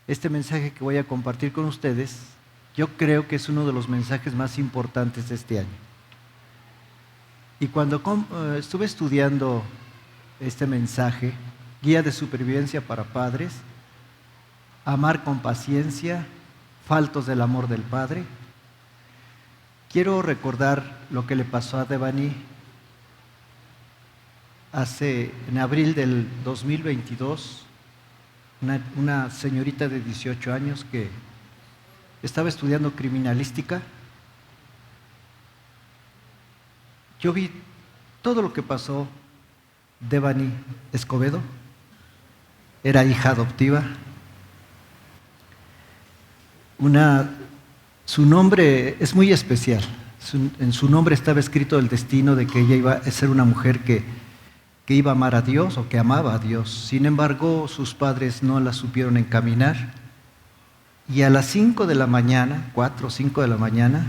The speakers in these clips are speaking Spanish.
Este mensaje que voy a compartir con ustedes, yo creo que es uno de los mensajes más importantes de este año. Y cuando estuve estudiando este mensaje, Guía de Supervivencia para Padres, Amar con Paciencia, Faltos del Amor del Padre, quiero recordar lo que le pasó a Devani en abril del 2022, una señorita de 18 años que estaba estudiando criminalística. Yo vi todo lo que pasó. Devani Escobedo era hija adoptiva. Su nombre es muy especial. En su nombre estaba escrito el destino de que ella iba a ser una mujer que iba a amar a Dios o que amaba a Dios. Sin embargo, sus padres no la supieron encaminar. Y a las 5 de la mañana, 4 o 5 de la mañana,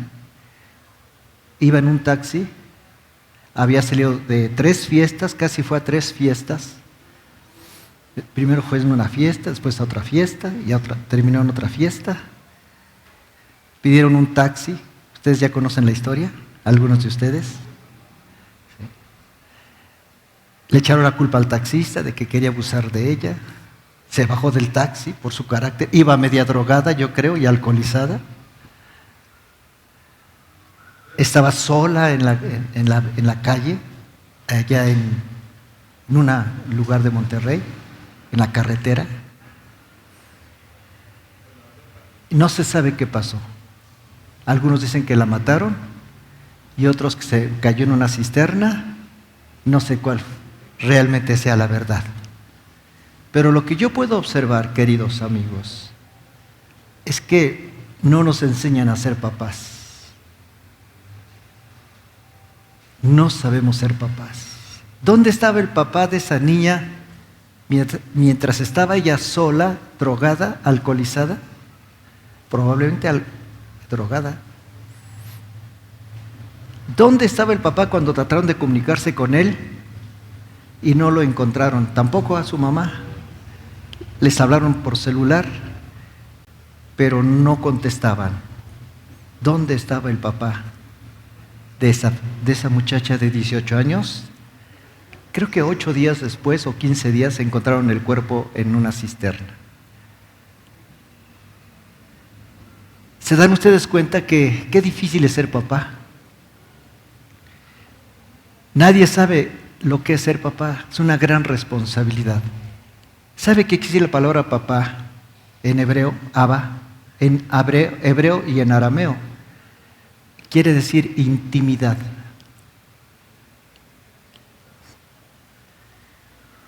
iba en un taxi. Había salido de 3 fiestas, casi fue a 3 fiestas. Primero fue en una fiesta, después a otra fiesta y terminó en otra fiesta. Pidieron un taxi. ¿Ustedes ya conocen la historia? ¿Algunos de ustedes? ¿Sí? Le echaron la culpa al taxista de que quería abusar de ella. Se bajó del taxi por su carácter. Iba media drogada, yo creo, y alcoholizada. Estaba sola en la calle, allá en un lugar de Monterrey, en la carretera. Y no se sabe qué pasó. Algunos dicen que la mataron y otros que se cayó en una cisterna. No sé cuál realmente sea la verdad. Pero lo que yo puedo observar, queridos amigos, es que no nos enseñan a ser papás. No sabemos ser papás. ¿Dónde estaba el papá de esa niña mientras estaba ella sola, drogada, alcoholizada? Probablemente drogada. ¿Dónde estaba el papá cuando trataron de comunicarse con él y no lo encontraron? Tampoco a su mamá. Les hablaron por celular, pero no contestaban. ¿Dónde estaba el papá de esa muchacha de 18 años? Creo que 8 días después o 15 días encontraron el cuerpo en una cisterna. ¿Se dan ustedes cuenta que qué difícil es ser papá? Nadie sabe lo que es ser papá. Es una gran responsabilidad. ¿Sabe qué quiere decir la palabra papá en hebreo? Abba, en hebreo y en arameo. Quiere decir intimidad.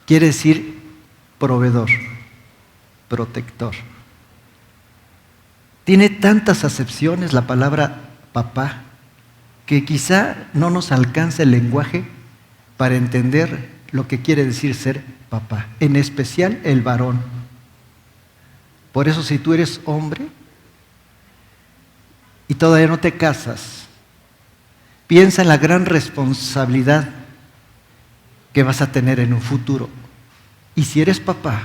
Quiere decir proveedor, protector. Tiene tantas acepciones la palabra papá que quizá no nos alcance el lenguaje para entender lo que quiere decir ser papá, en especial el varón. Por eso, si tú eres hombre y todavía no te casas, piensa en la gran responsabilidad que vas a tener en un futuro. Y si eres papá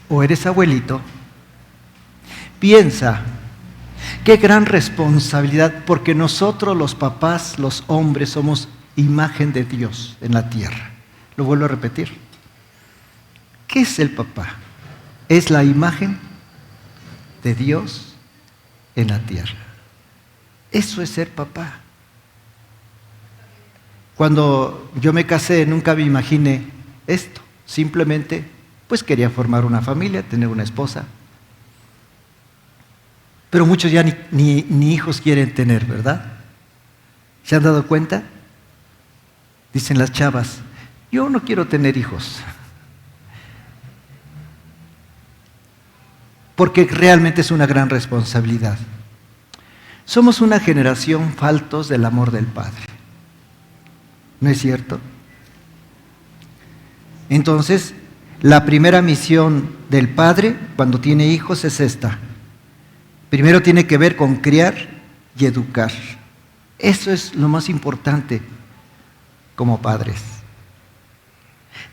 o eres abuelito, piensa qué gran responsabilidad, porque nosotros los papás, los hombres, somos imagen de Dios en la tierra. Lo vuelvo a repetir. ¿Qué es el papá? Es la imagen de Dios en la tierra. Eso es ser papá. Cuando yo me casé, nunca me imaginé esto. Simplemente, pues quería formar una familia, tener una esposa. Pero muchos ya ni hijos quieren tener, ¿verdad? ¿Se han dado cuenta? Dicen las chavas, yo no quiero tener hijos. Porque realmente es una gran responsabilidad. Somos una generación faltos del amor del Padre. ¿No es cierto? Entonces, la primera misión del Padre cuando tiene hijos es esta. Primero tiene que ver con criar y educar. Eso es lo más importante como padres.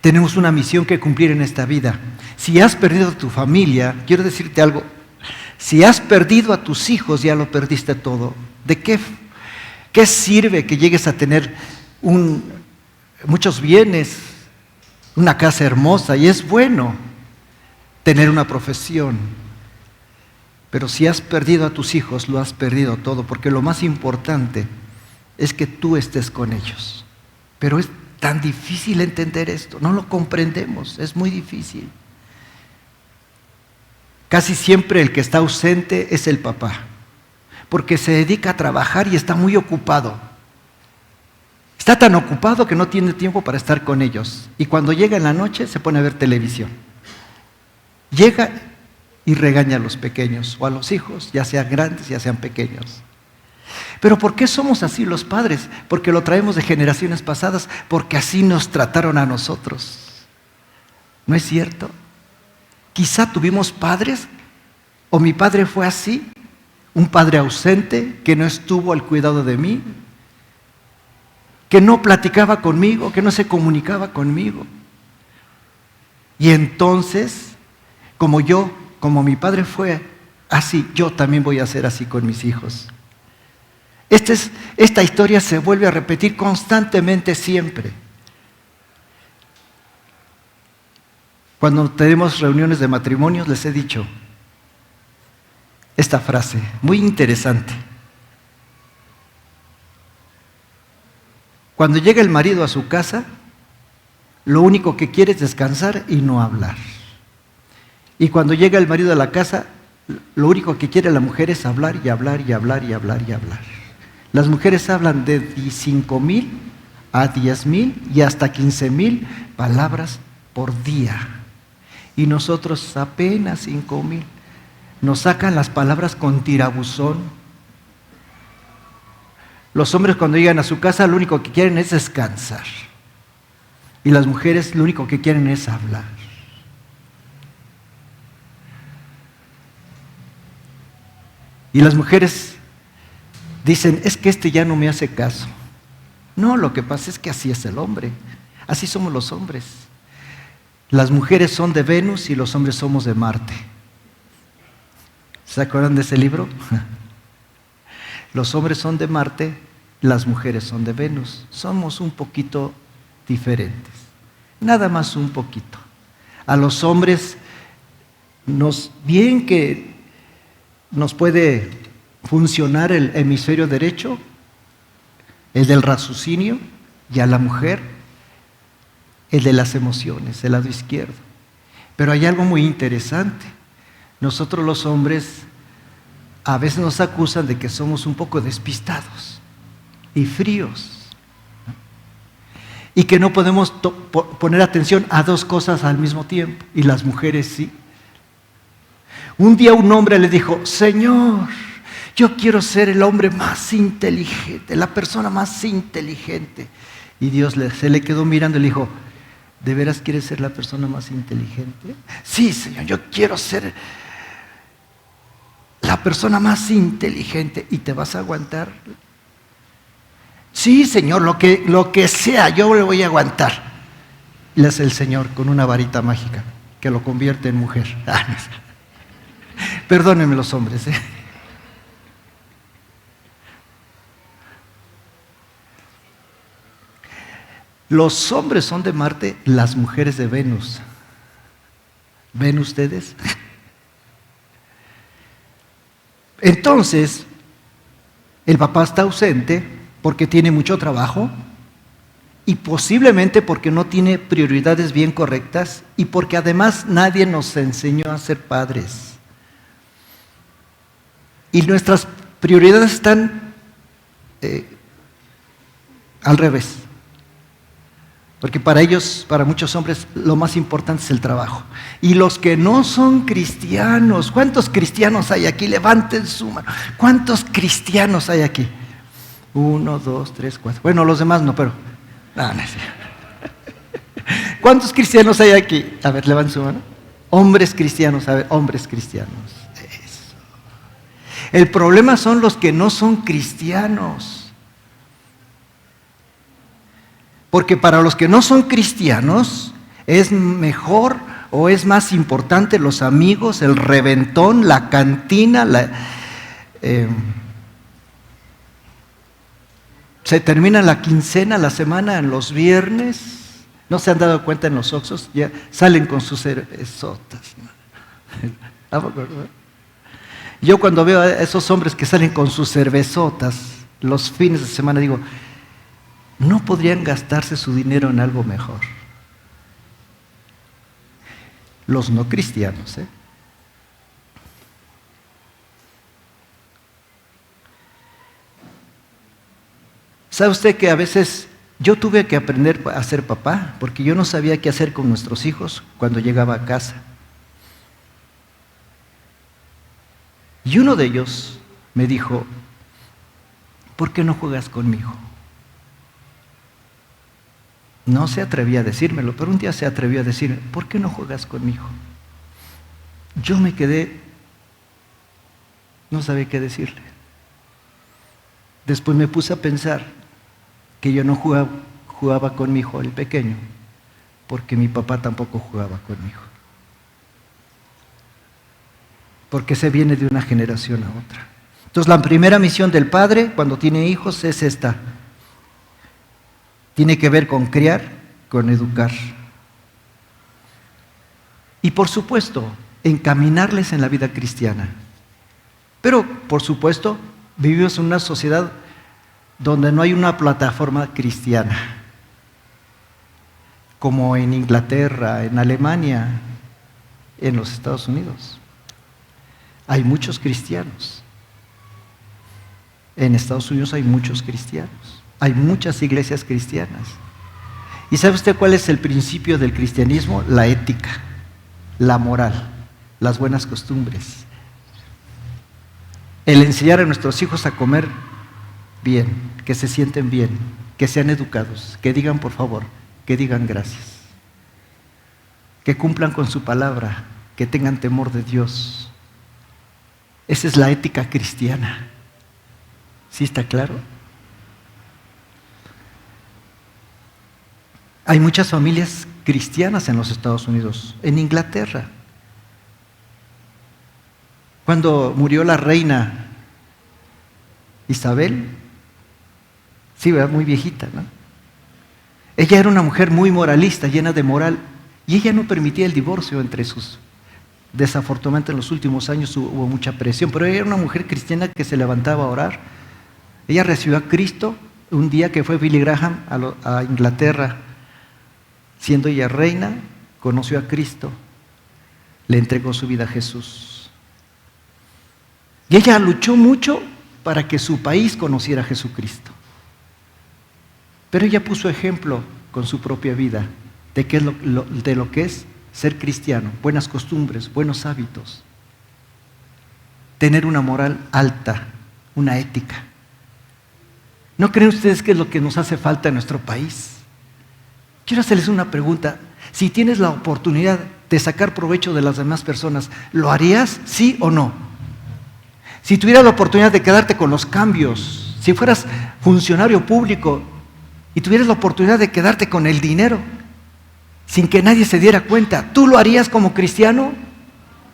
Tenemos una misión que cumplir en esta vida. Si has perdido a tu familia, quiero decirte algo, si has perdido a tus hijos, ya lo perdiste todo. ¿De qué sirve que llegues a tener muchos bienes, una casa hermosa? Y es bueno tener una profesión, pero si has perdido a tus hijos, lo has perdido todo, porque lo más importante es que tú estés con ellos. Pero es tan difícil entender esto, no lo comprendemos, es muy difícil. Casi siempre el que está ausente es el papá, porque se dedica a trabajar y está muy ocupado. Está tan ocupado que no tiene tiempo para estar con ellos. Y cuando llega en la noche se pone a ver televisión. Llega y regaña a los pequeños o a los hijos, ya sean grandes, ya sean pequeños. Pero ¿por qué somos así los padres? Porque lo traemos de generaciones pasadas, porque así nos trataron a nosotros. ¿No es cierto? Quizá tuvimos padres, o mi padre fue así, un padre ausente que no estuvo al cuidado de mí, que no platicaba conmigo, que no se comunicaba conmigo. Y entonces, como mi padre fue así, yo también voy a ser así con mis hijos. Esta historia se vuelve a repetir constantemente siempre. Cuando tenemos reuniones de matrimonios les he dicho esta frase, muy interesante. Cuando llega el marido a su casa, lo único que quiere es descansar y no hablar. Y cuando llega el marido a la casa, lo único que quiere la mujer es hablar y hablar y hablar y hablar y hablar. Las mujeres hablan de 5,000 a 10,000 y hasta 15,000 palabras por día. Y nosotros apenas 5,000. Nos sacan las palabras con tirabuzón. Los hombres cuando llegan a su casa lo único que quieren es descansar. Y las mujeres lo único que quieren es hablar. Y las mujeres dicen, es que este ya no me hace caso. No, lo que pasa es que así es el hombre. Así somos los hombres. Las mujeres son de Venus y los hombres somos de Marte. ¿Se acuerdan de ese libro? Los hombres son de Marte, las mujeres son de Venus. Somos un poquito diferentes. Nada más un poquito. A los hombres bien que nos puede funcionar el hemisferio derecho, el del raciocinio, y a la mujer el de las emociones, el lado izquierdo. Pero hay algo muy interesante. Nosotros los hombres a veces nos acusan de que somos un poco despistados y fríos, y que no podemos poner atención a dos cosas al mismo tiempo, y las mujeres sí. Un día un hombre le dijo, Señor, yo quiero ser el hombre más inteligente, la persona más inteligente. Y Dios se le quedó mirando y le dijo, ¿de veras quieres ser la persona más inteligente? Sí, Señor, yo quiero ser la persona más inteligente. ¿Y te vas a aguantar? Sí, Señor, lo que sea, yo le voy a aguantar. Y le hace el Señor con una varita mágica que lo convierte en mujer. Perdónenme los hombres, Los hombres son de Marte, las mujeres de Venus. ¿Ven ustedes? Entonces, el papá está ausente porque tiene mucho trabajo y posiblemente porque no tiene prioridades bien correctas y porque además nadie nos enseñó a ser padres. Y nuestras prioridades están al revés. Porque para ellos, para muchos hombres, lo más importante es el trabajo. Y los que no son cristianos, ¿cuántos cristianos hay aquí? Levanten su mano. ¿Cuántos cristianos hay aquí? 1, 2, 3, 4. Bueno, los demás no, pero... No. ¿Cuántos cristianos hay aquí? A ver, levanten su mano. Hombres cristianos, a ver, hombres cristianos. Eso. El problema son los que no son cristianos. Porque para los que no son cristianos, ¿Es mejor o es más importante los amigos, el reventón, la cantina? Se termina la quincena, la semana, en los viernes. ¿No se han dado cuenta en los Oxxos? Ya salen con sus cervezotas. Yo cuando veo a esos hombres que salen con sus cervezotas los fines de semana digo, ¿no podrían gastarse su dinero en algo mejor? Los no cristianos, ¿eh? ¿Sabe usted que a veces yo tuve que aprender a ser papá? Porque yo no sabía qué hacer con nuestros hijos cuando llegaba a casa. Y uno de ellos me dijo, ¿por qué no juegas conmigo? No se atrevía a decírmelo, pero un día se atrevió a decirme, ¿por qué no juegas conmigo? Yo me quedé, no sabía qué decirle. Después me puse a pensar que yo no jugaba con mi hijo, el pequeño, porque mi papá tampoco jugaba conmigo. Porque se viene de una generación a otra. Entonces la primera misión del padre cuando tiene hijos es esta. Tiene que ver con criar, con educar. Y por supuesto, encaminarles en la vida cristiana. Pero por supuesto, vivimos en una sociedad donde no hay una plataforma cristiana, como en Inglaterra, en Alemania, en los Estados Unidos. Hay muchos cristianos. En Estados Unidos hay muchos cristianos. Hay muchas iglesias cristianas. ¿Y sabe usted cuál es el principio del cristianismo? La ética, la moral, las buenas costumbres. El enseñar a nuestros hijos a comer bien, que se sienten bien, que sean educados, que digan por favor, que digan gracias, que cumplan con su palabra, que tengan temor de Dios. Esa es la ética cristiana. ¿Sí está claro? Hay muchas familias cristianas en los Estados Unidos, en Inglaterra. Cuando murió la reina Isabel, sí, ¿verdad? Muy viejita, ¿no? Ella era una mujer muy moralista, llena de moral, y ella no permitía el divorcio entre sus. Desafortunadamente en los últimos años hubo mucha presión, pero ella era una mujer cristiana que se levantaba a orar. Ella recibió a Cristo un día que fue Billy Graham a Inglaterra, siendo ella reina, conoció a Cristo, le entregó su vida a Jesús. Y ella luchó mucho para que su país conociera a Jesucristo. Pero ella puso ejemplo con su propia vida de lo que es ser cristiano, buenas costumbres, buenos hábitos, tener una moral alta, una ética. ¿No creen ustedes que es lo que nos hace falta en nuestro país? Quiero hacerles una pregunta. Si tienes la oportunidad de sacar provecho de las demás personas, ¿lo harías, sí o no? Si tuvieras la oportunidad de quedarte con los cambios, si fueras funcionario público y tuvieras la oportunidad de quedarte con el dinero, sin que nadie se diera cuenta, ¿tú lo harías como cristiano?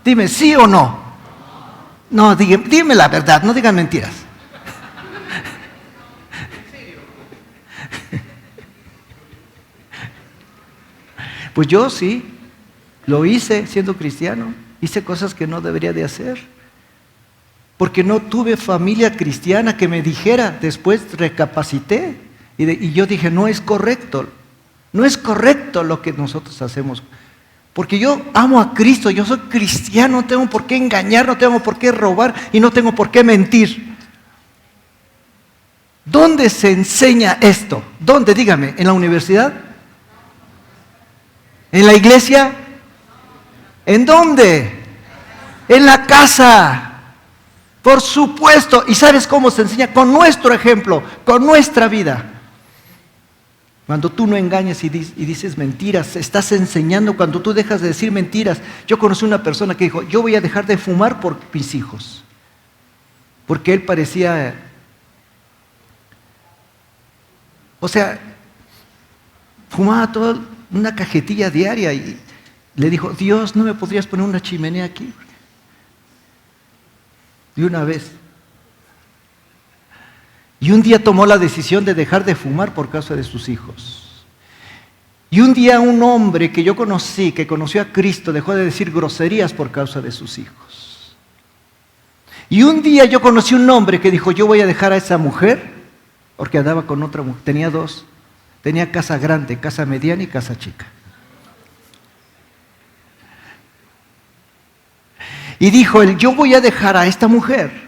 Dime, ¿sí o no? No, dime la verdad, no digan mentiras. Pues yo sí, lo hice siendo cristiano, hice cosas que no debería de hacer, porque no tuve familia cristiana que me dijera, después recapacité, y yo dije, no es correcto. No es correcto lo que nosotros hacemos. Porque yo amo a Cristo, yo soy cristiano, no tengo por qué engañar, no tengo por qué robar y no tengo por qué mentir. ¿Dónde se enseña esto? ¿Dónde? Dígame, ¿en la universidad? ¿En la iglesia? ¿En dónde? En la casa. Por supuesto. ¿Y sabes cómo se enseña? Con nuestro ejemplo, con nuestra vida. Cuando tú no engañas y dices mentiras, estás enseñando. Cuando tú dejas de decir mentiras. Yo conocí una persona que dijo, yo voy a dejar de fumar por mis hijos. Porque él parecía, fumaba todo, una cajetilla diaria, y le dijo, Dios, ¿no me podrías poner una chimenea aquí? De una vez. Y un día tomó la decisión de dejar de fumar por causa de sus hijos. Y un día un hombre que yo conocí, que conoció a Cristo, dejó de decir groserías por causa de sus hijos. Y un día yo conocí un hombre que dijo, yo voy a dejar a esa mujer, porque andaba con otra mujer, tenía dos, tenía casa grande, casa mediana y casa chica. Y dijo él, yo voy a dejar a esta mujer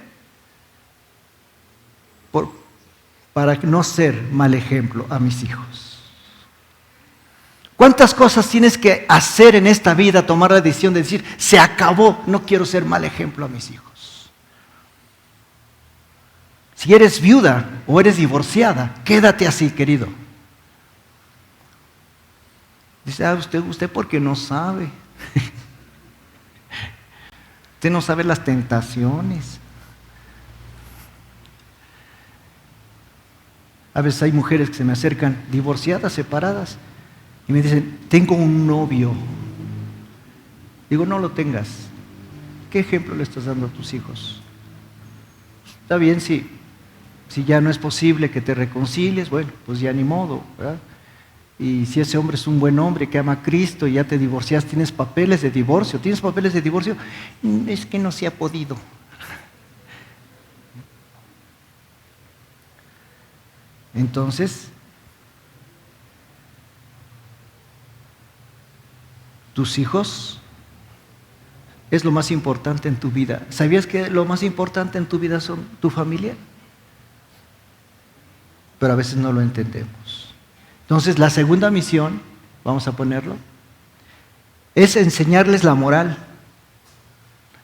para no ser mal ejemplo a mis hijos. ¿Cuántas cosas tienes que hacer en esta vida, tomar la decisión de decir, se acabó, no quiero ser mal ejemplo a mis hijos? Si eres viuda o eres divorciada, quédate así, querido. Dice, usted porque no sabe. Usted no sabe las tentaciones. A veces hay mujeres que se me acercan, divorciadas, separadas, y me dicen, tengo un novio. Digo, no lo tengas. ¿Qué ejemplo le estás dando a tus hijos? Está bien si ya no es posible que te reconcilies, bueno, pues ya ni modo, ¿verdad? Y si ese hombre es un buen hombre que ama a Cristo y ya te divorcias, ¿tienes papeles de divorcio? ¿Tienes papeles de divorcio? Es que no se ha podido. Entonces, tus hijos es lo más importante en tu vida. ¿Sabías que lo más importante en tu vida son tu familia? Pero a veces no lo entendemos. Entonces, la segunda misión, vamos a ponerlo, es enseñarles la moral,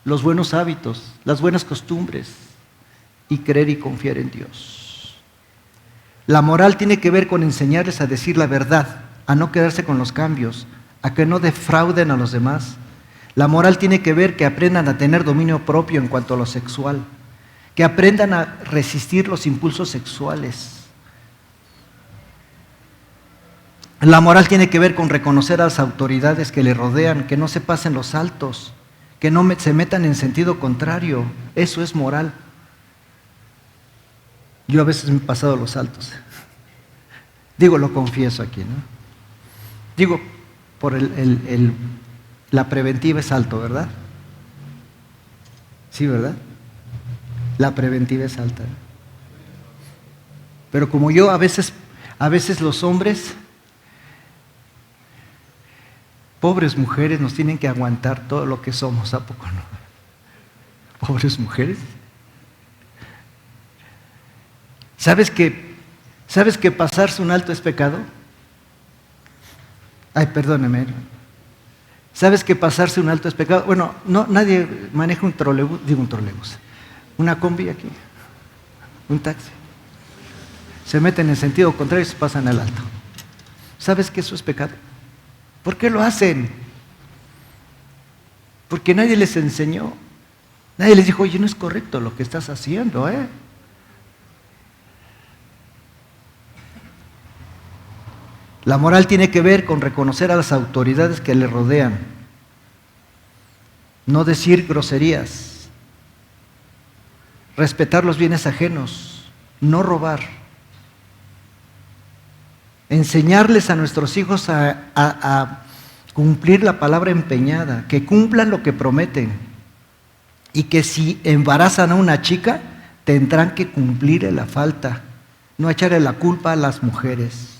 los buenos hábitos, las buenas costumbres y creer y confiar en Dios. La moral tiene que ver con enseñarles a decir la verdad, a no quedarse con los cambios, a que no defrauden a los demás. La moral tiene que ver que aprendan a tener dominio propio en cuanto a lo sexual, que aprendan a resistir los impulsos sexuales. La moral tiene que ver con reconocer a las autoridades que le rodean, que no se pasen los altos, que no se metan en sentido contrario. Eso es moral. Yo a veces me he pasado los altos. Digo, lo confieso aquí, ¿no? Digo, por la preventiva es alto, ¿verdad? Sí, ¿verdad? La preventiva es alta. Pero como yo, a veces los hombres, pobres mujeres, nos tienen que aguantar todo lo que somos, ¿a poco no? Pobres mujeres. ¿Sabes que pasarse un alto es pecado? Ay, perdóneme. ¿Sabes que pasarse un alto es pecado? Bueno, no, nadie maneja un trolebús, una combi aquí, un taxi. Se meten en sentido contrario y se pasan al alto. ¿Sabes que eso es pecado? ¿Por qué lo hacen? Porque nadie les enseñó. Nadie les dijo, oye, no es correcto lo que estás haciendo, ¿eh? La moral tiene que ver con reconocer a las autoridades que le rodean, no decir groserías, respetar los bienes ajenos, no robar, enseñarles a nuestros hijos a cumplir la palabra empeñada, que cumplan lo que prometen y que si embarazan a una chica tendrán que cumplirle la falta, no echarle la culpa a las mujeres.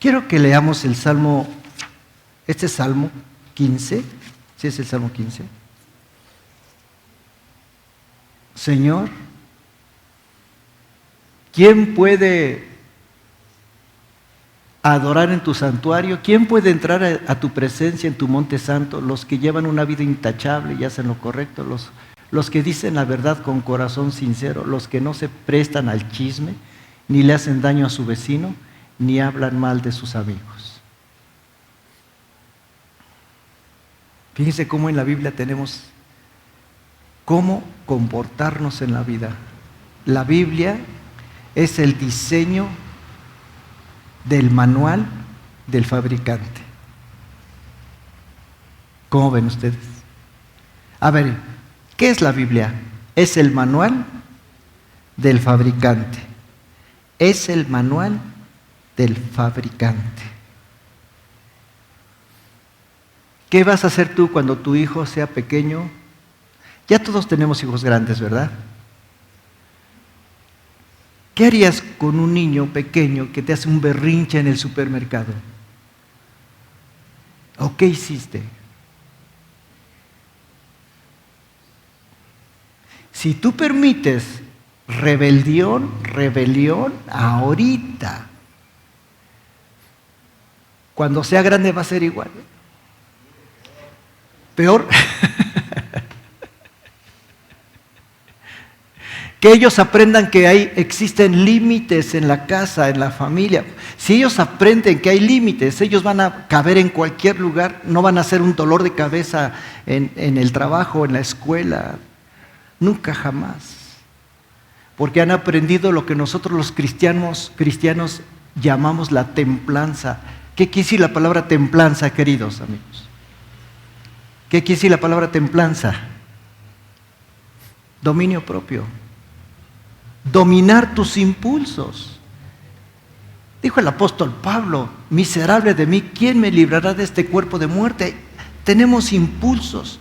Quiero que leamos el Salmo, este Salmo 15, ¿sí es el Salmo 15? Señor, ¿quién puede adorar en tu santuario? ¿Quién puede entrar a tu presencia en tu monte santo? Los que llevan una vida intachable y hacen lo correcto, los que dicen la verdad con corazón sincero, los que no se prestan al chisme, ni le hacen daño a su vecino, ni hablan mal de sus amigos. Fíjense cómo en la Biblia tenemos cómo comportarnos en la vida. La Biblia es el diseño del manual del fabricante. ¿Cómo ven ustedes? A ver, ¿qué es la Biblia? Es el manual del fabricante. Es el manual del fabricante. ¿Qué vas a hacer tú cuando tu hijo sea pequeño? Ya todos tenemos hijos grandes, ¿verdad? ¿Qué harías con un niño pequeño que te hace un berrinche en el supermercado? ¿O qué hiciste? Si tú permites rebelión, ahorita, cuando sea grande va a ser igual. Peor. Que ellos aprendan que existen límites en la casa, en la familia. Si ellos aprenden que hay límites, ellos van a caber en cualquier lugar, no van a ser un dolor de cabeza en el trabajo, en la escuela. Nunca jamás. Porque han aprendido lo que nosotros los cristianos llamamos la templanza. ¿Qué quiere decir la palabra templanza, queridos amigos? ¿Qué quiere decir la palabra templanza? Dominio propio. Dominar tus impulsos. Dijo el apóstol Pablo: miserable de mí, ¿quién me librará de este cuerpo de muerte? Tenemos impulsos.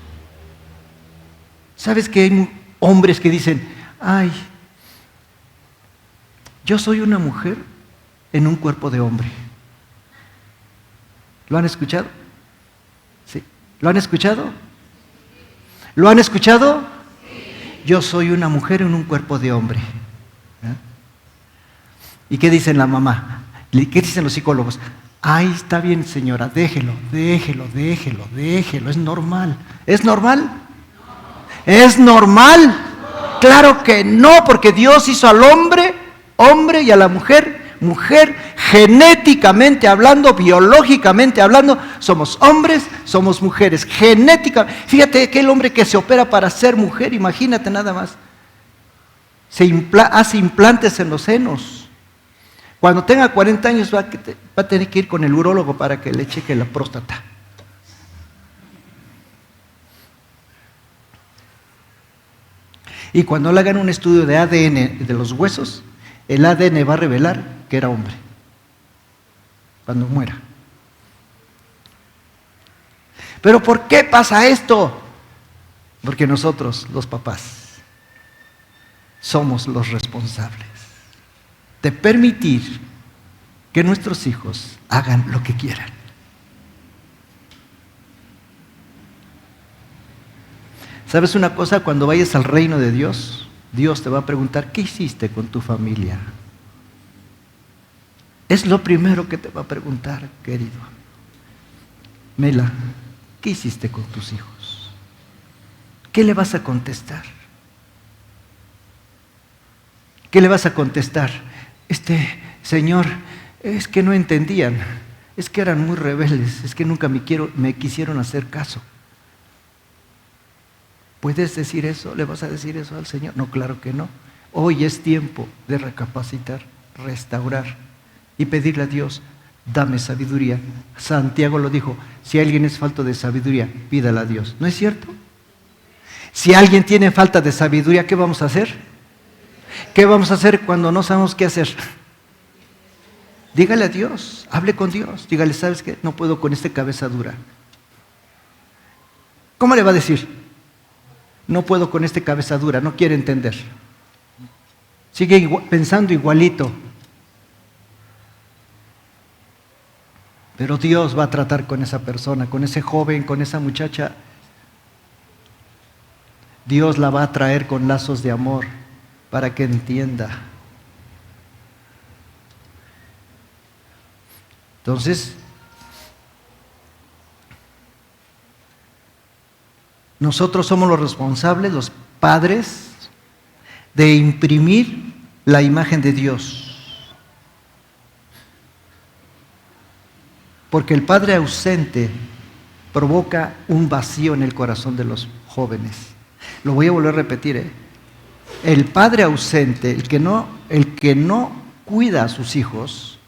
¿Sabes que hay hombres que dicen: ay, yo soy una mujer en un cuerpo de hombre? ¿Lo han escuchado? Sí. ¿Lo han escuchado? ¿Lo han escuchado? Yo soy una mujer en un cuerpo de hombre. ¿Y qué dicen la mamá? ¿Qué dicen los psicólogos? Ay, está bien, señora, déjelo, es normal. ¿Es normal? ¿Es normal? Claro que no, porque Dios hizo al hombre, hombre, y a la mujer, mujer, genéticamente hablando, biológicamente hablando. Somos hombres, somos mujeres, genéticamente. Fíjate que el hombre que se opera para ser mujer, imagínate nada más, hace implantes en los senos. Cuando tenga 40 años va a tener que ir con el urólogo para que le cheque la próstata. Y cuando le hagan un estudio de ADN de los huesos, el ADN va a revelar que era hombre cuando muera. ¿Pero por qué pasa esto? Porque nosotros, los papás, somos los responsables de permitir que nuestros hijos hagan lo que quieran. ¿Sabes una cosa? Cuando vayas al reino de Dios, Dios te va a preguntar: ¿qué hiciste con tu familia? Es lo primero que te va a preguntar, querido. Mela, ¿qué hiciste con tus hijos? ¿Qué le vas a contestar? ¿Qué le vas a contestar? Señor, es que no entendían, es que eran muy rebeldes, es que nunca me quisieron hacer caso. ¿Puedes decir eso? ¿Le vas a decir eso al Señor? No, claro que no. Hoy es tiempo de recapacitar, restaurar y pedirle a Dios: dame sabiduría. Santiago lo dijo: si alguien es falto de sabiduría, pídala a Dios. ¿No es cierto? Si alguien tiene falta de sabiduría, ¿qué vamos a hacer? ¿Qué vamos a hacer cuando no sabemos qué hacer? Dígale a Dios, hable con Dios, dígale: ¿sabes qué? No puedo con esta cabeza dura. ¿Cómo le va a decir? No puedo con esta cabeza dura, no quiere entender. Sigue pensando igualito. Pero Dios va a tratar con esa persona, con ese joven, con esa muchacha. Dios la va a traer con lazos de amor para que entienda. Entonces, nosotros somos los responsables, los padres, de imprimir la imagen de Dios. Porque el padre ausente provoca un vacío en el corazón de los jóvenes. Lo voy a volver a repetir, El padre ausente, el que no cuida a sus hijos,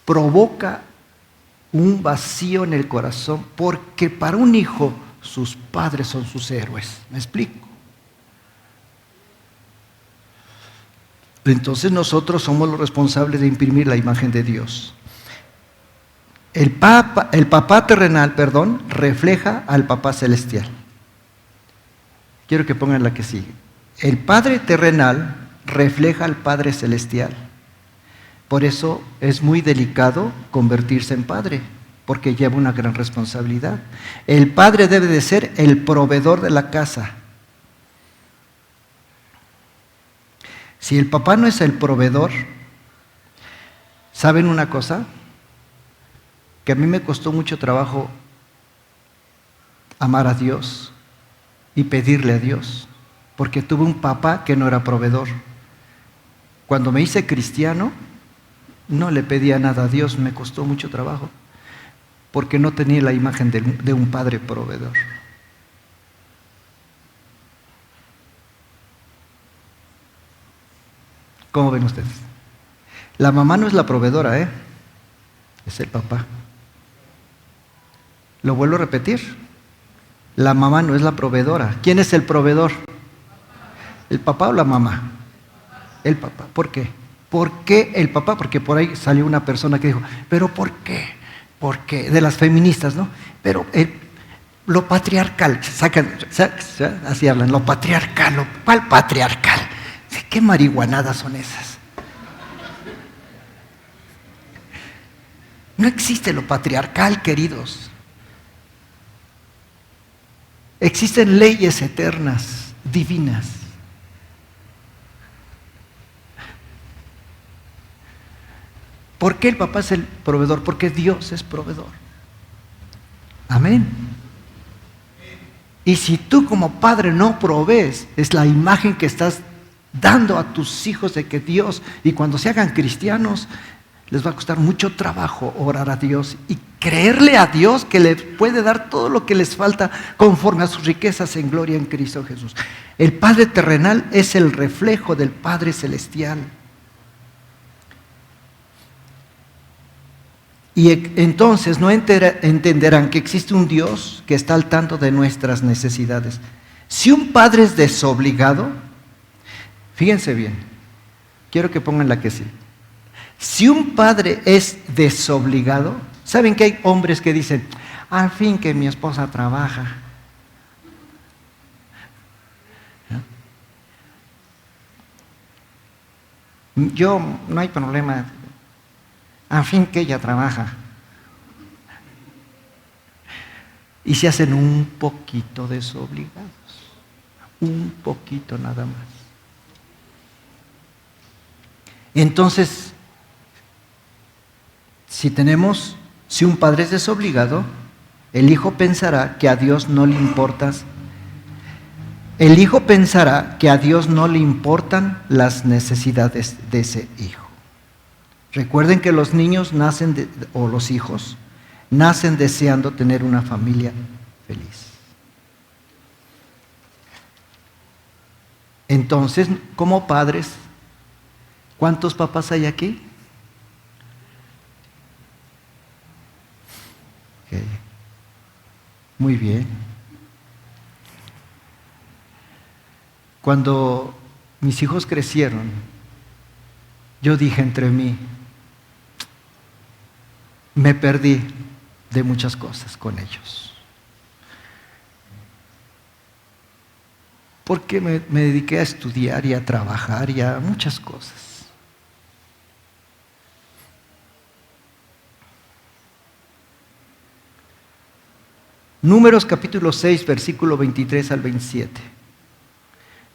provoca un vacío en el corazón, porque para un hijo sus padres son sus héroes. ¿Me explico? Entonces nosotros somos los responsables de imprimir la imagen de Dios. El papá terrenal, refleja al papá celestial. Quiero que pongan la que sigue. El padre terrenal refleja al padre celestial. Por eso es muy delicado convertirse en padre, porque lleva una gran responsabilidad. El padre debe de ser el proveedor de la casa. Si el papá no es el proveedor, ¿saben una cosa? Que a mí me costó mucho trabajo amar a Dios y pedirle a Dios, porque tuve un papá que no era proveedor. Cuando me hice cristiano, no le pedía nada a Dios, me costó mucho trabajo, porque no tenía la imagen de un padre proveedor. ¿Cómo ven ustedes? La mamá no es la proveedora, es el papá. Lo vuelvo a repetir. La mamá no es la proveedora. ¿Quién es el proveedor? ¿El papá o la mamá? El papá. ¿Por qué? ¿Por qué el papá? Porque por ahí salió una persona que dijo, ¿pero por qué? ¿Por qué? De las feministas, ¿no? Pero lo patriarcal, así hablan, lo patriarcal, ¿cuál patriarcal? ¿Qué marihuanadas son esas? No existe lo patriarcal, queridos. Existen leyes eternas, divinas. ¿Por qué el papá es el proveedor? Porque Dios es proveedor. Amén. Y si tú como padre no provees, es la imagen que estás dando a tus hijos de que Dios, y cuando se hagan cristianos, les va a costar mucho trabajo orar a Dios y creerle a Dios que les puede dar todo lo que les falta conforme a sus riquezas en gloria en Cristo Jesús. El Padre terrenal es el reflejo del Padre celestial. Y entonces no entenderán que existe un Dios que está al tanto de nuestras necesidades. Si un padre es desobligado, fíjense bien, quiero que pongan la que sí. Si un padre es desobligado, ¿saben que hay hombres que dicen, al fin que mi esposa trabaja? Yo, no hay problema, al fin que ella trabaja. Y se hacen un poquito desobligados, un poquito nada más. Entonces, si un padre es desobligado, el hijo pensará que a Dios no le importas. El hijo pensará que a Dios no le importan las necesidades de ese hijo. Recuerden que los niños o los hijos nacen deseando tener una familia feliz. Entonces, como padres, ¿cuántos papás hay aquí? Okay. Muy bien. Cuando mis hijos crecieron, yo dije entre mí, me perdí de muchas cosas con ellos. Porque me dediqué a estudiar y a trabajar y a muchas cosas. Números capítulo 6, versículo 23 al 27.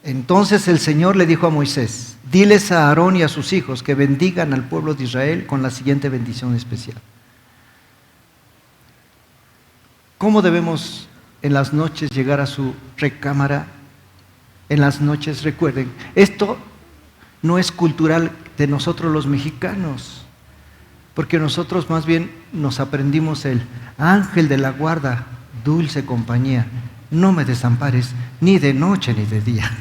Entonces el Señor le dijo a Moisés, diles a Aarón y a sus hijos que bendigan al pueblo de Israel con la siguiente bendición especial. ¿Cómo debemos en las noches llegar a su recámara? En las noches, recuerden, esto no es cultural de nosotros los mexicanos, porque nosotros más bien nos aprendimos el ángel de la guarda, dulce compañía, no me desampares ni de noche ni de día.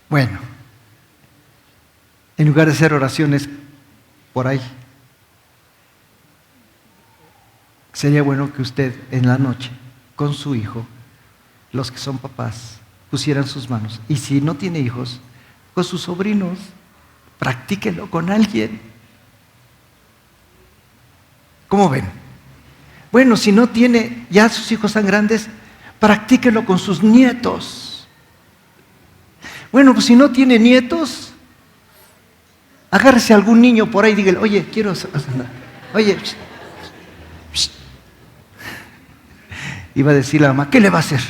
Bueno, en lugar de hacer oraciones por ahí, sería bueno que usted en la noche, con su hijo, los que son papás, pusieran sus manos. Y si no tiene hijos, con sus sobrinos, practíquenlo con alguien. ¿Cómo ven? Bueno, si no tiene ya sus hijos tan grandes, practíquenlo con sus nietos. Bueno, pues si no tiene nietos, agárrese a algún niño por ahí y dígale, oye, quiero hacer, oye, iba a decir la mamá, ¿qué le va a hacer?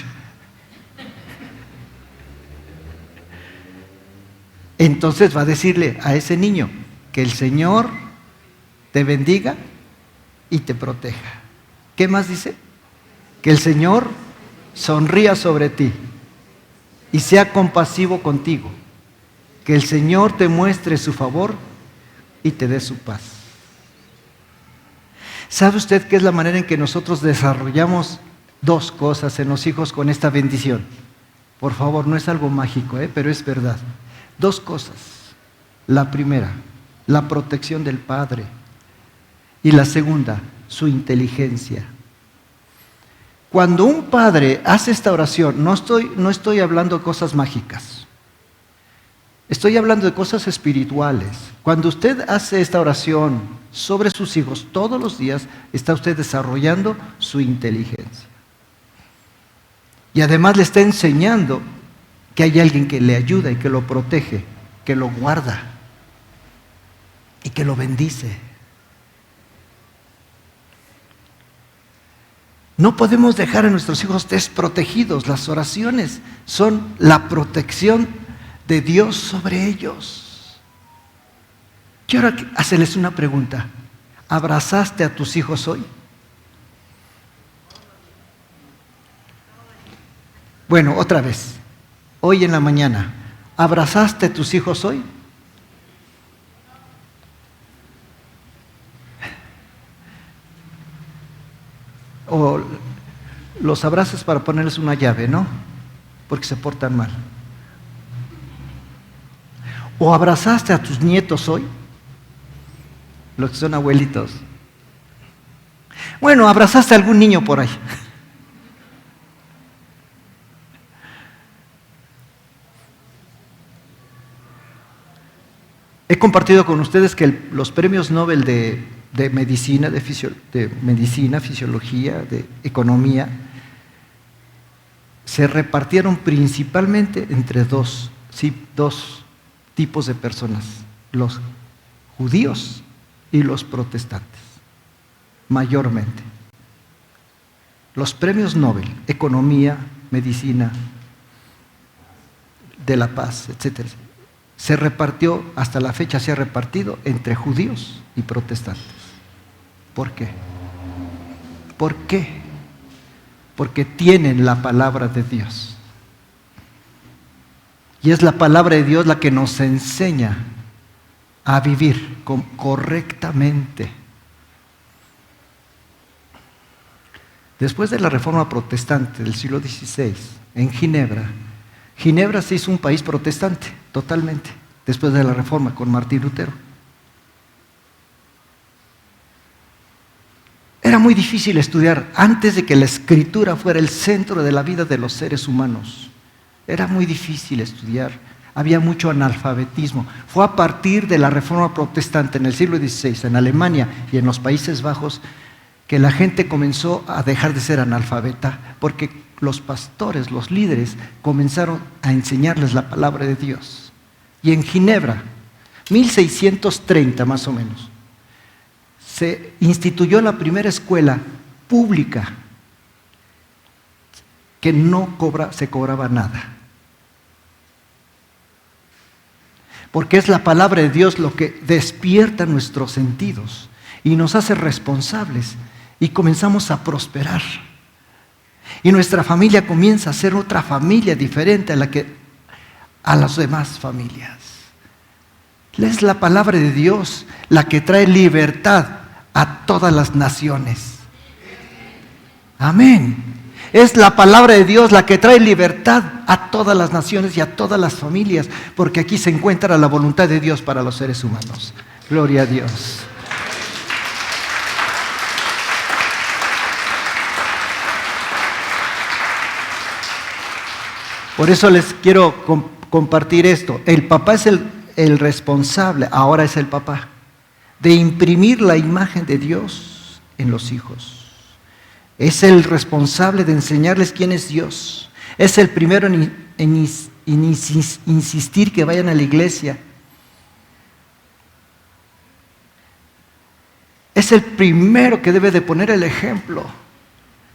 Entonces va a decirle a ese niño que el Señor te bendiga y te proteja. ¿Qué más dice? Que el Señor sonría sobre ti y sea compasivo contigo. Que el Señor te muestre su favor y te dé su paz. ¿Sabe usted qué es la manera en que nosotros desarrollamos dos cosas en los hijos con esta bendición? Por favor, no es algo mágico, pero es verdad. Dos cosas. La primera, la protección del Padre. Y la segunda, su inteligencia. Cuando un padre hace esta oración, no estoy hablando de cosas mágicas. Estoy hablando de cosas espirituales. Cuando usted hace esta oración sobre sus hijos todos los días, está usted desarrollando su inteligencia. Y además le está enseñando que hay alguien que le ayuda y que lo protege, que lo guarda y que lo bendice. No podemos dejar a nuestros hijos desprotegidos. Las oraciones son la protección de Dios sobre ellos. Quiero hacerles una pregunta. ¿Abrazaste a tus hijos hoy? Bueno, otra vez. Hoy en la mañana, ¿abrazaste a tus hijos hoy? O los abrazas para ponerles una llave, ¿no? Porque se portan mal. ¿O abrazaste a tus nietos hoy? Los que son abuelitos. Bueno, abrazaste a algún niño por ahí. He compartido con ustedes que los premios Nobel de medicina, de medicina, fisiología, de economía, se repartieron principalmente entre dos tipos de personas, los judíos y los protestantes, mayormente. Los premios Nobel, economía, medicina, de la paz, etcétera, se repartió, hasta la fecha se ha repartido entre judíos y protestantes. ¿Por qué? ¿Por qué? Porque tienen la palabra de Dios. Y es la palabra de Dios la que nos enseña a vivir correctamente. Después de la Reforma Protestante del siglo XVI, en Ginebra se hizo un país protestante, totalmente, después de la Reforma con Martín Lutero. Era muy difícil estudiar antes de que la escritura fuera el centro de la vida de los seres humanos. Era muy difícil estudiar, había mucho analfabetismo. Fue a partir de la Reforma Protestante en el siglo XVI, en Alemania y en los Países Bajos, que la gente comenzó a dejar de ser analfabeta, porque los pastores, los líderes, comenzaron a enseñarles la palabra de Dios. Y en Ginebra, 1630 más o menos, se instituyó la primera escuela pública que se cobraba nada. Porque es la palabra de Dios lo que despierta nuestros sentidos y nos hace responsables y comenzamos a prosperar. Y nuestra familia comienza a ser otra familia diferente a las demás familias. Es la palabra de Dios la que trae libertad a todas las naciones. Amén. Es la palabra de Dios la que trae libertad a todas las naciones y a todas las familias, porque aquí se encuentra la voluntad de Dios para los seres humanos. Gloria a Dios. Por eso les quiero compartir esto. El papá es el responsable, ahora es el papá, de imprimir la imagen de Dios en los hijos. Es el responsable de enseñarles quién es Dios. Es el primero en insistir que vayan a la iglesia. Es el primero que debe de poner el ejemplo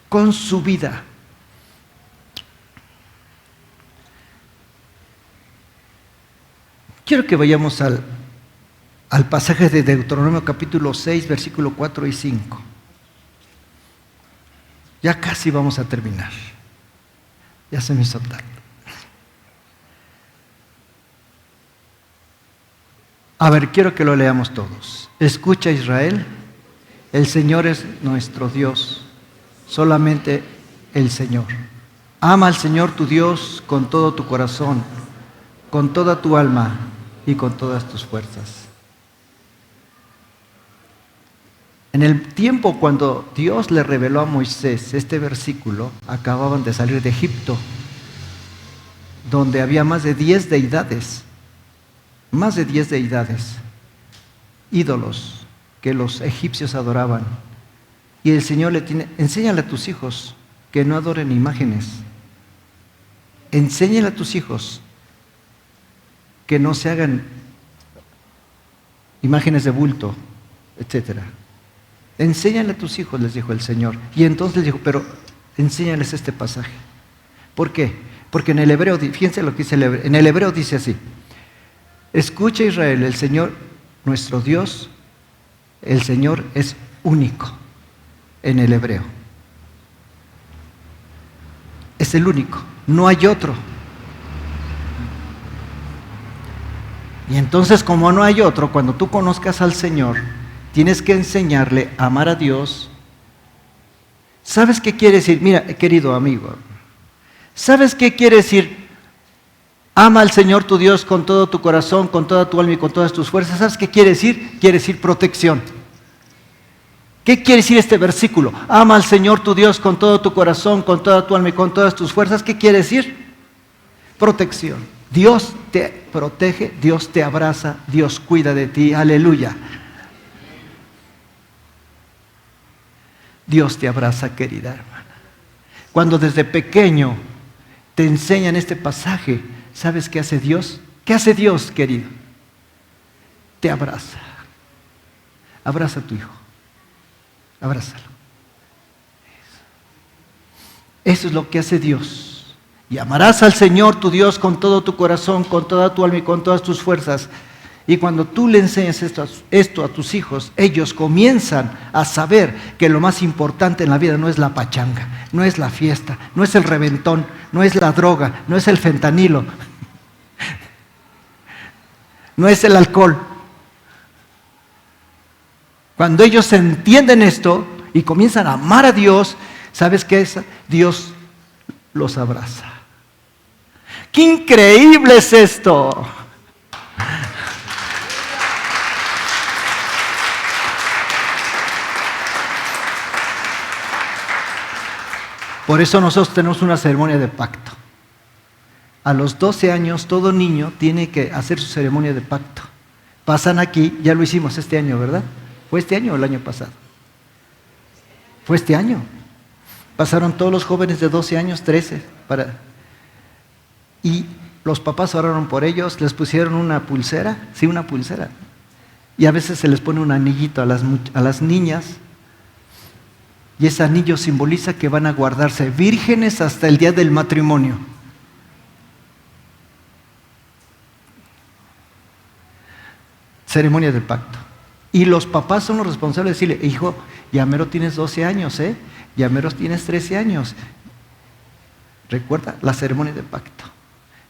con su vida. Quiero que vayamos al pasaje de Deuteronomio capítulo 6, versículo 4 y 5. Ya casi vamos a terminar. Ya se me hizo tarde. A ver, quiero que lo leamos todos. Escucha, Israel, el Señor es nuestro Dios, solamente el Señor. Ama al Señor tu Dios con todo tu corazón, con toda tu alma y con todas tus fuerzas. En el tiempo cuando Dios le reveló a Moisés este versículo, acababan de salir de Egipto, donde había más de 10 deidades, ídolos que los egipcios adoraban. Y el Señor enséñale a tus hijos que no adoren imágenes. Enséñale a tus hijos que no se hagan imágenes de bulto, etcétera. Enséñale a tus hijos, les dijo el Señor. Y entonces les dijo, pero enséñales este pasaje. ¿Por qué? Porque en el hebreo, fíjense lo que dice el hebreo, en el hebreo dice así: escucha, Israel, el Señor, nuestro Dios, el Señor es único. En el hebreo es el único, no hay otro. Y entonces, como no hay otro, cuando tú conozcas al Señor, tienes que enseñarle a amar a Dios. ¿Sabes qué quiere decir? Mira, querido amigo, ¿sabes qué quiere decir? Ama al Señor tu Dios con todo tu corazón, con toda tu alma y con todas tus fuerzas. ¿Sabes qué quiere decir? Quiere decir protección. ¿Qué quiere decir este versículo? Ama al Señor tu Dios con todo tu corazón, con toda tu alma y con todas tus fuerzas. ¿Qué quiere decir? Protección. Dios te protege, Dios te abraza, Dios cuida de ti. Aleluya. Dios te abraza, querida hermana. Cuando desde pequeño te enseñan este pasaje, ¿sabes qué hace Dios? ¿Qué hace Dios, querido? Te abraza. Abraza a tu hijo. Abrázalo. Eso es lo que hace Dios. Y amarás al Señor tu Dios con todo tu corazón, con toda tu alma y con todas tus fuerzas. Y cuando tú le enseñas esto a tus hijos, ellos comienzan a saber que lo más importante en la vida no es la pachanga, no es la fiesta, no es el reventón, no es la droga, no es el fentanilo, no es el alcohol. Cuando ellos entienden esto y comienzan a amar a Dios, ¿sabes qué es? Dios los abraza. ¡Qué increíble es esto! Por eso nosotros tenemos una ceremonia de pacto. A los 12 años todo niño tiene que hacer su ceremonia de pacto. Pasan aquí, ya lo hicimos este año, ¿verdad? ¿Fue este año o el año pasado? Fue este año. Pasaron todos los jóvenes de 12 años, 13, y los papás oraron por ellos, les pusieron una pulsera, sí, una pulsera. Y a veces se les pone un anillito a las niñas, y ese anillo simboliza que van a guardarse vírgenes hasta el día del matrimonio. Ceremonia del pacto. Y los papás son los responsables de decirle, hijo, ya mero tienes 12 años, ya mero tienes 13 años. Recuerda la ceremonia del pacto.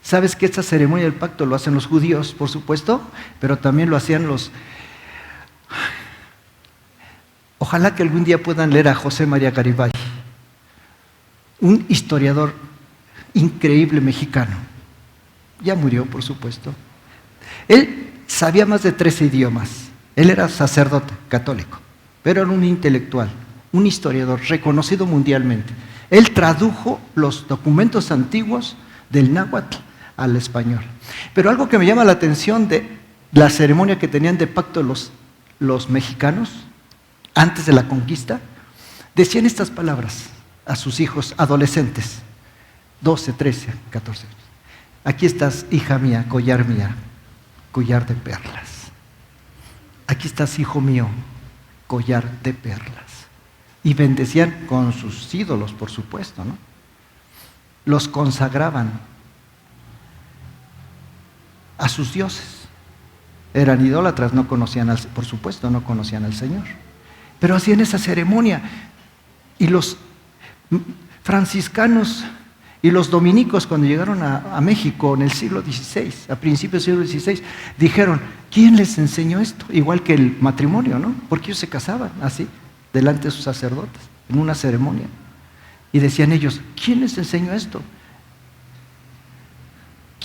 ¿Sabes que esta ceremonia del pacto lo hacen los judíos, por supuesto? Pero también lo hacían los... Ojalá que algún día puedan leer a José María Garibay. un historiador increíble mexicano. Ya murió, por supuesto. Él sabía más de 13 idiomas. Él era sacerdote católico, pero era un intelectual, un historiador reconocido mundialmente. Él tradujo los documentos antiguos del náhuatl al español. Pero algo que me llama la atención de la ceremonia que tenían de pacto los mexicanos antes de la conquista, decían estas palabras a sus hijos adolescentes, 12, 13, 14 años. Aquí estás, hija mía, collar de perlas. Aquí estás, hijo mío, collar de perlas. Y bendecían con sus ídolos, por supuesto, ¿no? Los consagraban a sus dioses. Eran idólatras, no conocían por supuesto, no conocían al Señor. Pero hacían esa ceremonia. Y los franciscanos y los dominicos, cuando llegaron a México en el siglo XVI, a principios del siglo XVI, dijeron, ¿quién les enseñó esto? Igual que el matrimonio, ¿no? Porque ellos se casaban así, delante de sus sacerdotes, en una ceremonia. Y decían ellos, ¿quién les enseñó esto?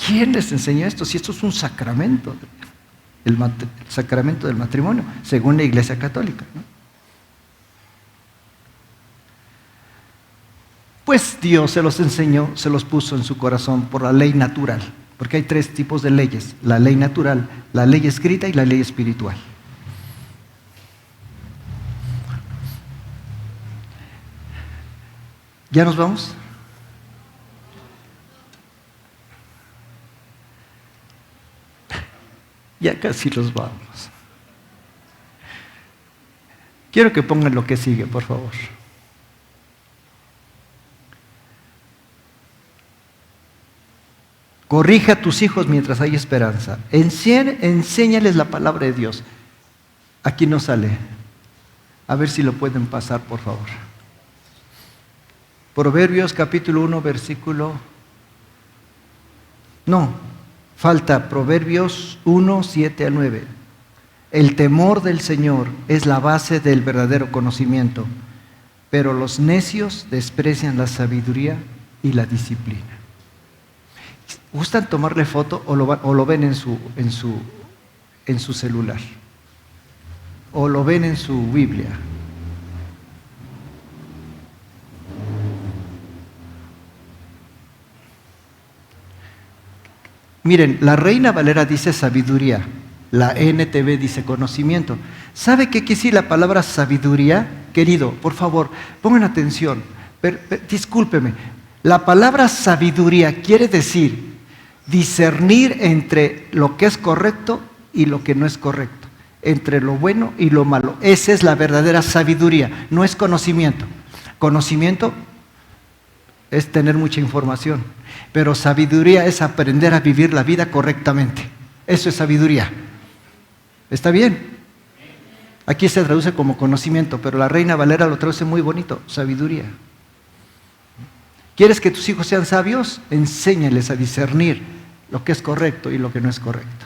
¿Quién les enseñó esto? Si esto es un sacramento, el sacramento del matrimonio, según la Iglesia Católica, ¿no? Pues Dios se los enseñó, se los puso en su corazón por la ley natural, porque hay 3 tipos de leyes: la ley natural, la ley escrita y la ley espiritual. ¿Ya nos vamos? Ya casi los vamos. Quiero que pongan lo que sigue, por favor. Corrige a tus hijos mientras hay esperanza. Enséñales la palabra de Dios. Aquí no sale. A ver si lo pueden pasar, por favor. Proverbios capítulo 1, versículo... No, falta Proverbios 1, 7 al 9. El temor del Señor es la base del verdadero conocimiento, pero los necios desprecian la sabiduría y la disciplina. ¿Gustan tomarle foto o lo ven en su celular? ¿O lo ven en su Biblia? Miren, la Reina Valera dice sabiduría, la NTV dice conocimiento. ¿Sabe qué quiere decir la palabra sabiduría? Querido, por favor, pongan atención, discúlpeme. La palabra sabiduría quiere decir discernir entre lo que es correcto y lo que no es correcto, entre lo bueno y lo malo. Esa es la verdadera sabiduría, no es conocimiento. Conocimiento es tener mucha información, pero sabiduría es aprender a vivir la vida correctamente. Eso es sabiduría. ¿Está bien? Aquí se traduce como conocimiento, pero la Reina Valera lo traduce muy bonito, sabiduría. ¿Quieres que tus hijos sean sabios? Enséñales a discernir lo que es correcto y lo que no es correcto.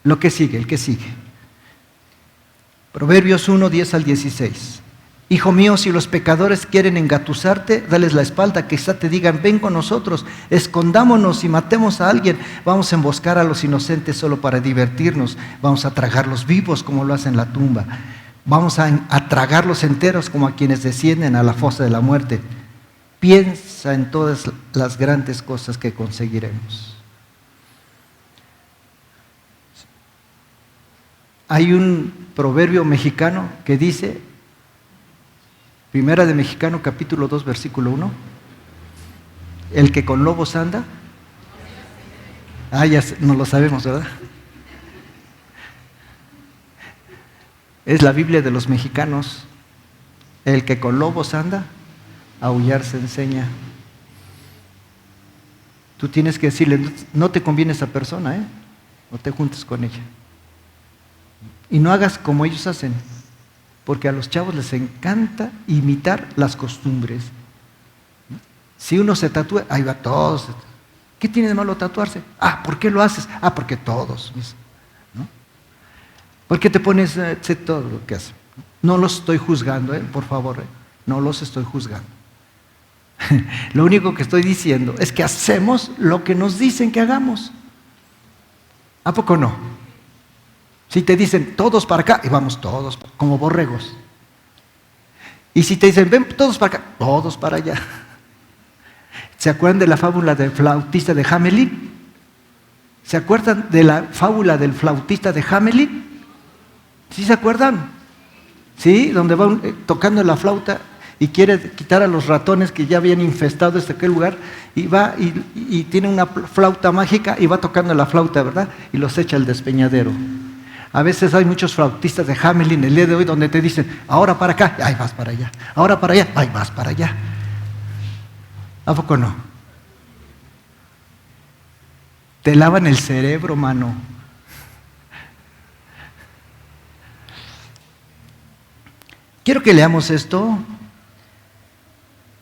Lo que sigue, el que sigue. Proverbios 1, 10 al 16. Hijo mío, si los pecadores quieren engatusarte, dales la espalda, que quizá te digan, ven con nosotros, escondámonos y matemos a alguien. Vamos a emboscar a los inocentes solo para divertirnos. Vamos a tragarlos vivos como lo hacen en la tumba. Vamos a tragarlos enteros como a quienes descienden a la fosa de la muerte. Piensa en todas las grandes cosas que conseguiremos. Hay un proverbio mexicano que dice, Primera de Mexicano, capítulo 2, versículo 1, el que con lobos anda, ya no lo sabemos, ¿verdad? Es la Biblia de los mexicanos. El que con lobos anda, a aullar se enseña. Tú tienes que decirle, no te conviene esa persona, no te juntes con ella. Y no hagas como ellos hacen, porque a los chavos les encanta imitar las costumbres. Si uno se tatúa, ahí va todos. ¿Qué tiene de malo tatuarse? ¿Por qué lo haces? Porque todos. ¿No? ¿Por qué te pones todo lo que haces? No los estoy juzgando, por favor. No los estoy juzgando. Lo único que estoy diciendo es que hacemos lo que nos dicen que hagamos. ¿A poco no? Si te dicen todos para acá, y vamos todos como borregos. Y si te dicen ven todos para acá, todos para allá. ¿Se acuerdan de la fábula del flautista de Hamelin? ¿Se acuerdan de la fábula del flautista de Hamelin? ¿Sí se acuerdan? ¿Sí? Donde va tocando la flauta y quiere quitar a los ratones que ya habían infestado aquel lugar, y va y tiene una flauta mágica y va tocando la flauta, ¿verdad? Y los echa al despeñadero. A veces hay muchos flautistas de Hamelin el día de hoy donde te dicen, ahora para acá, ahí vas para allá. Ahora para allá, ahí vas para allá. ¿A poco no? Te lavan el cerebro, mano. Quiero que leamos esto.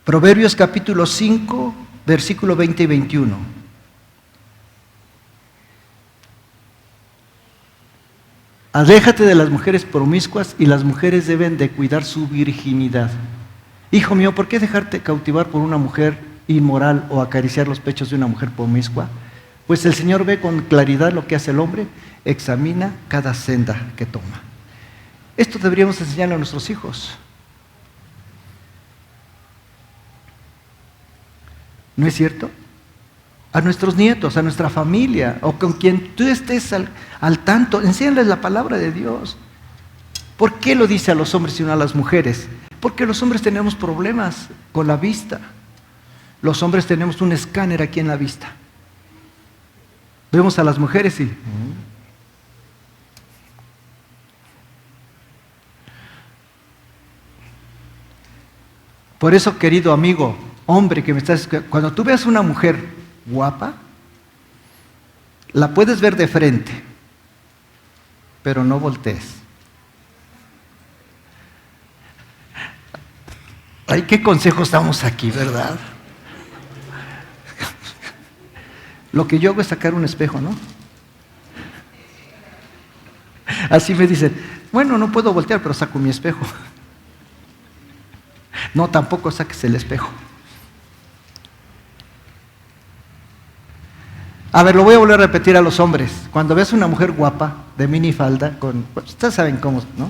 Proverbios capítulo 5, versículo 20 y 21. Aléjate de las mujeres promiscuas, y las mujeres deben de cuidar su virginidad. Hijo mío, ¿por qué dejarte cautivar por una mujer inmoral o acariciar los pechos de una mujer promiscua? Pues el Señor ve con claridad lo que hace el hombre, examina cada senda que toma. Esto deberíamos enseñarle a nuestros hijos. ¿No es cierto? A nuestros nietos, a nuestra familia, o con quien tú estés al tanto, enséñales la palabra de Dios. ¿Por qué lo dice a los hombres y no a las mujeres? Porque los hombres tenemos problemas con la vista. Los hombres tenemos un escáner aquí en la vista. Vemos a las mujeres y... Por eso, querido amigo, hombre que me estás escuchando, cuando tú veas una mujer guapa, la puedes ver de frente, pero no voltees. Ay, qué consejos damos aquí, ¿verdad? Lo que yo hago es sacar un espejo, ¿no? Así me dicen, bueno, no puedo voltear, pero saco mi espejo. No, tampoco saques el espejo. A ver, lo voy a volver a repetir a los hombres. Cuando ves una mujer guapa, de minifalda, pues, ustedes saben cómo, ¿no?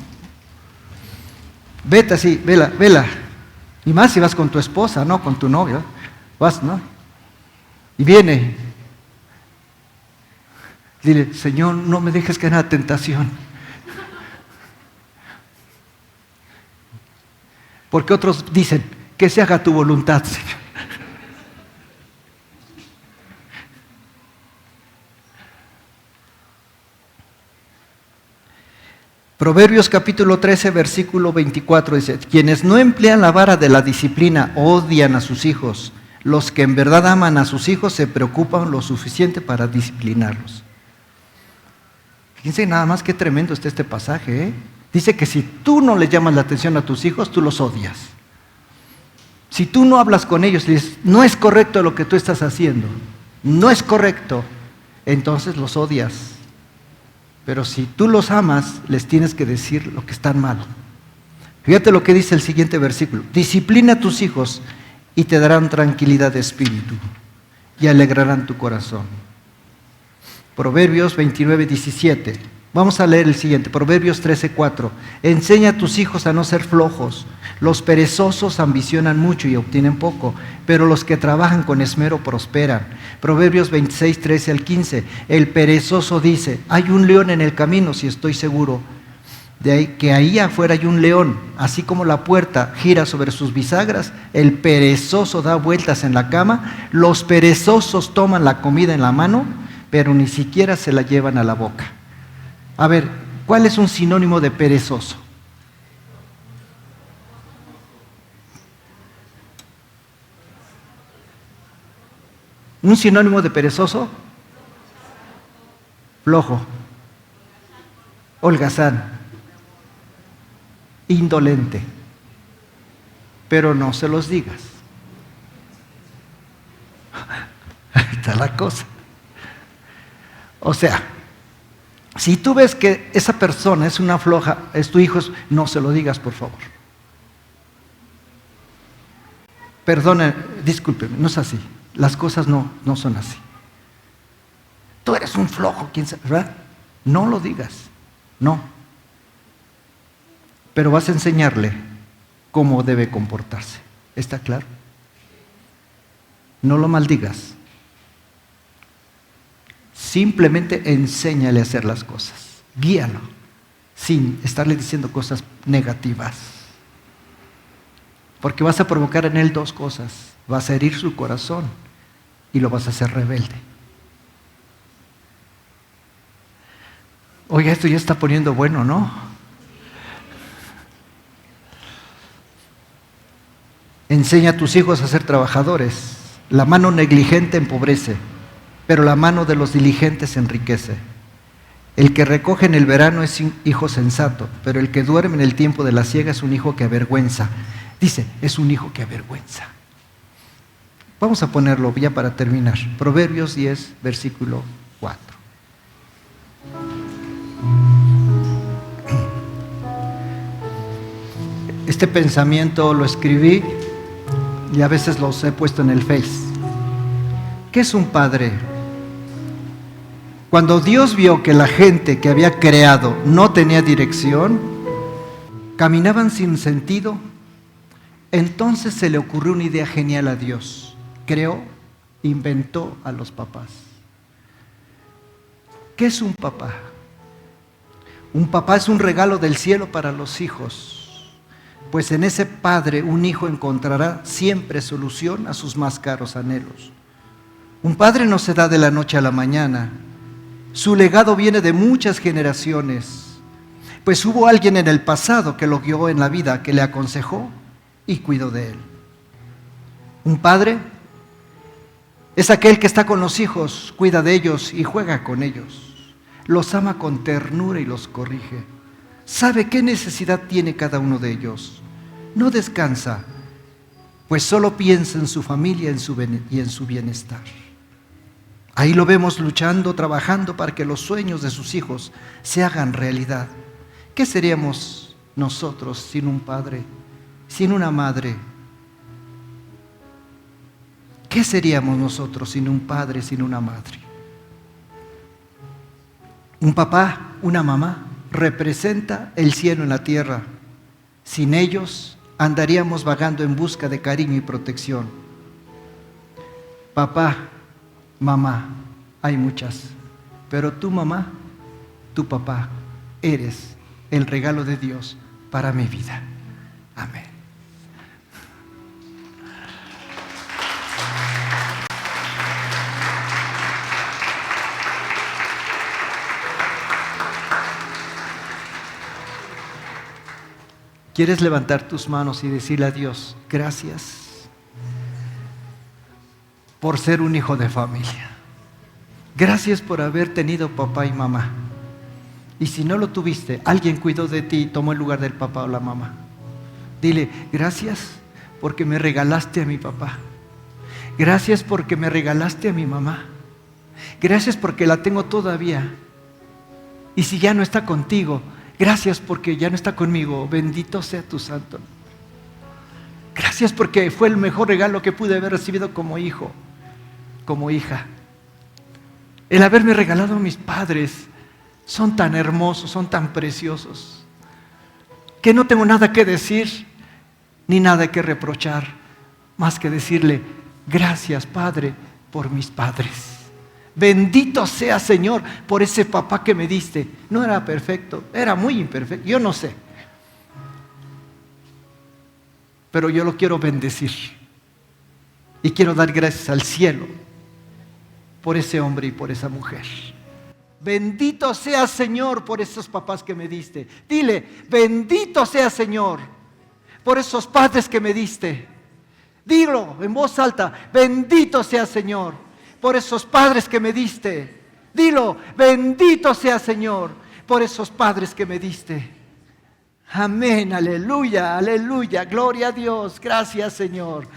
Vete así, vela, vela. Y más si vas con tu esposa, no con tu novio. Vas, ¿no? Y viene. Dile, Señor, no me dejes caer en la tentación. Porque otros dicen, que se haga tu voluntad, Señor. Proverbios capítulo 13, versículo 24 dice, quienes no emplean la vara de la disciplina odian a sus hijos. Los que en verdad aman a sus hijos se preocupan lo suficiente para disciplinarlos. Fíjense nada más qué tremendo está este pasaje, ¿eh? Dice que si tú no le llamas la atención a tus hijos, tú los odias. Si tú no hablas con ellos y dices, no es correcto lo que tú estás haciendo, no es correcto, entonces los odias. Pero si tú los amas, les tienes que decir lo que están mal. Fíjate lo que dice el siguiente versículo. Disciplina a tus hijos y te darán tranquilidad de espíritu y alegrarán tu corazón. Proverbios 29, 17. Vamos a leer el siguiente. Proverbios 13, 4. Enseña a tus hijos a no ser flojos. Los perezosos ambicionan mucho y obtienen poco, pero los que trabajan con esmero prosperan. Proverbios 26, 13 al 15. El perezoso dice, hay un león en el camino, si estoy seguro de ahí, que ahí afuera hay un león. Así como la puerta gira sobre sus bisagras, el perezoso da vueltas en la cama. Los perezosos toman la comida en la mano, pero ni siquiera se la llevan a la boca. A ver, ¿cuál es un sinónimo de perezoso? ¿Un sinónimo de perezoso? Flojo, holgazán, indolente. Pero no se los digas. Ahí está la cosa. O sea, si tú ves que esa persona es una floja, es tu hijo, no se lo digas, por favor. Perdona, discúlpeme, no es así. Las cosas no son así. Tú eres un flojo, ¿quién sabe? ¿Verdad? No lo digas, no. Pero vas a enseñarle cómo debe comportarse. ¿Está claro? No lo maldigas. Simplemente enséñale a hacer las cosas. Guíalo, sin estarle diciendo cosas negativas. Porque vas a provocar en él dos cosas. Vas a herir su corazón y lo vas a hacer rebelde. Oiga, esto ya está poniendo bueno, ¿no? Enseña a tus hijos a ser trabajadores. La mano negligente empobrece, pero la mano de los diligentes enriquece. El que recoge en el verano es un hijo sensato, pero el que duerme en el tiempo de la siega es un hijo que avergüenza. Dice, es un hijo que avergüenza. Vamos a ponerlo ya para terminar. Proverbios 10, versículo 4. Este pensamiento lo escribí y a veces los he puesto en el Face. ¿Qué es un padre? Cuando Dios vio que la gente que había creado no tenía dirección, caminaban sin sentido, entonces se le ocurrió una idea genial a Dios. Creó, inventó a los papás. ¿Qué es un papá? Un papá es un regalo del cielo para los hijos. Pues en ese padre un hijo encontrará siempre solución a sus más caros anhelos. Un padre no se da de la noche a la mañana. Su legado viene de muchas generaciones, pues hubo alguien en el pasado que lo guió en la vida, que le aconsejó y cuidó de él. Un padre es aquel que está con los hijos, cuida de ellos y juega con ellos. Los ama con ternura y los corrige. Sabe qué necesidad tiene cada uno de ellos. No descansa, pues solo piensa en su familia y en su bienestar. Ahí lo vemos luchando, trabajando para que los sueños de sus hijos se hagan realidad. ¿Qué seríamos nosotros sin un padre, sin una madre? ¿Qué seríamos nosotros sin un padre, sin una madre? Un papá, una mamá, representa el cielo en la tierra. Sin ellos andaríamos vagando en busca de cariño y protección. Papá, mamá, hay muchas, pero tu mamá, tu papá, eres el regalo de Dios para mi vida. Amén. ¿Quieres levantar tus manos y decirle a Dios, gracias por ser un hijo de familia? Gracias por haber tenido papá y mamá. Y si no lo tuviste, alguien cuidó de ti y tomó el lugar del papá o la mamá. Dile, gracias porque me regalaste a mi papá. Gracias porque me regalaste a mi mamá. Gracias porque la tengo todavía. Y si ya no está contigo, gracias porque ya no está conmigo. Bendito sea tu santo. Gracias porque fue el mejor regalo que pude haber recibido como hijo, como hija. El haberme regalado a mis padres. Son tan hermosos, son tan preciosos, que no tengo nada que decir, ni nada que reprochar, más que decirle, gracias Padre, por mis padres. Bendito sea Señor por ese papá que me diste. No era perfecto, era muy imperfecto, yo no sé. Pero yo lo quiero bendecir. Y quiero dar gracias al cielo por ese hombre y por esa mujer. Bendito sea Señor por esos papás que me diste. Dile, bendito sea Señor por esos padres que me diste. Dilo en voz alta, bendito sea Señor por esos padres que me diste. Dilo, bendito sea Señor por esos padres que me diste. Amén, aleluya, aleluya, gloria a Dios, gracias Señor.